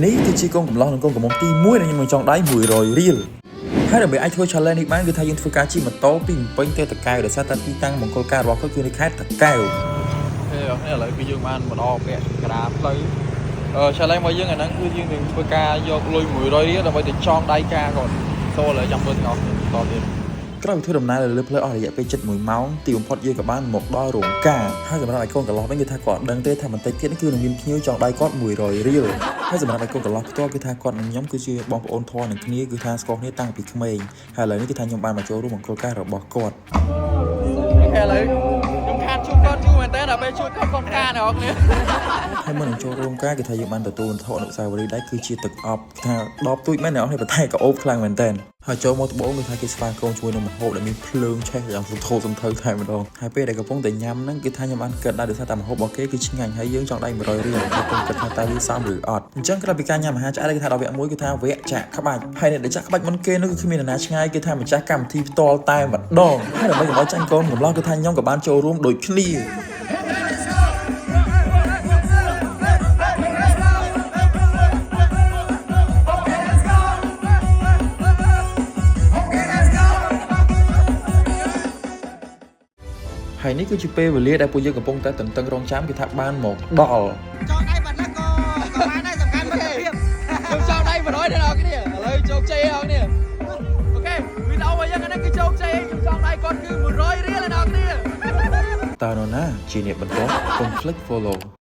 នេះគឺជាកូនកំឡោះនិងកូនកំមុំទី1ដែលខ្ញុំនឹងចង់ដៃ100រៀលហើយដើម្បីអាចធ្វើ challenge នេះបានគឺថាយើងធ្វើការជិះម៉ូតូពីពេញទៅតកែវដោយសារតែទីតាំងមង្គលការរបស់គាត់គឺនៅខេត្តតកែវឥឡូវគឺយើងបានបន្តពាក់ក្តារផ្លូវchallenge របស់យើងអាហ្នឹងគឺយើងនឹងធ្វើការយកលុយ100រៀលដើម្បីទៅចងដៃការគាត់ចូលឥឡូវចាំមើលទាំងអស់តទៀតក្រោយពីធ្វើដំណើរលើផ្លូវអស់រយៈពេល7ម៉ោងទីបំផុតយើងក៏បានមកដល់រោងការហើយសម្រាប់ឲ្យកូនកន្លោះវិញគឺថាគាត់ដឹងទេថាបន្តិចទៀតគឺនឹងមានភ្ញៀវចង់ដៃគាត់100រៀលហើយសម្រាប់ឲ្យកូនកន្លោះផ្ទាល់គឺថាគាត់និងខ្ញុំគឺជាបងប្អូនធម៌នឹងគ្នាគឺថាស្គាល់គ្នាតាំងពីក្មេងហើយឥឡូវនេះគឺថាខ្ញុំបានមកចូលរួមមង្គលការរបស់គាត់ឥឡូវខ្ញុំខាតជួបគាត់យូរមែនតើដល់ពេលជួបគាត់កូនការអ្នកនរហើយមុននឹងចូលរួមការគឺថាយើងបានទទួលវត្ថុអនុស្សាវរីយ៍ដែរគឺជាទឹកអប់ថាដបទូចមែនអ្នកនរប៉ុន្តែក៏អូបខ្លាំងមែនតើហើយចូលមកត្បូងគឺថាគេស្វាគមន៍ជាមួយនឹងម្ហូបដែលមានភ្លើងឆេះយ៉ាងសន្ធោសន្ធៅតែម្ដងហើយពេលដែលកំពុងតែញ៉ាំហ្នឹងគឺថាខ្ញុំបានគិតដែរដោយសារតែម្ហូបរបស់គេគឺឆ្ងាញ់ហើយយើងចង់ដៃ100រៀលហើយខ្ញុំគិតថាតើវាសមឬអត់អញ្ចឹងក្រោយពីការញ៉ាំអាហារឆ្អែតគេថាដល់វគ្គ1គឺថាវគ្គចាក់ក្បាច់ហើយអ្នកដែលចាក់ក្បាច់មុនគេនោះគឺគ្មាននរណាឆ្ងាយគឺថាម្ចាស់កម្មវិធីផ្ទាល់តែម្ដងហើយដើម្បីកុំឲ្យចាញ់កូនកំឡោះគឺថាខ្ញុំក៏បានចូលរួមដូចគ្នាហើយនេះគឺជាពេលវេលាដែលពួកយើងកំពុងតែតន្ទឹងរង់ចាំគឺថាបានមកដល់ចង់ដៃបាត់ណាក៏បានដែរសំខាន់មិត្តភាពខ្ញុំចង់ដៃ100ដល់អ្នកគ្នាឥឡូវជោគជ័យដល់អ្នកអូខេវីដេអូរបស់យើងនេះគឺជោគជ័យខ្ញុំចង់ដៃគាត់គឺ100រៀលដល់អ្នកគ្នាតើនរណាជាអ្នកបន្តកុំភ្លេច follow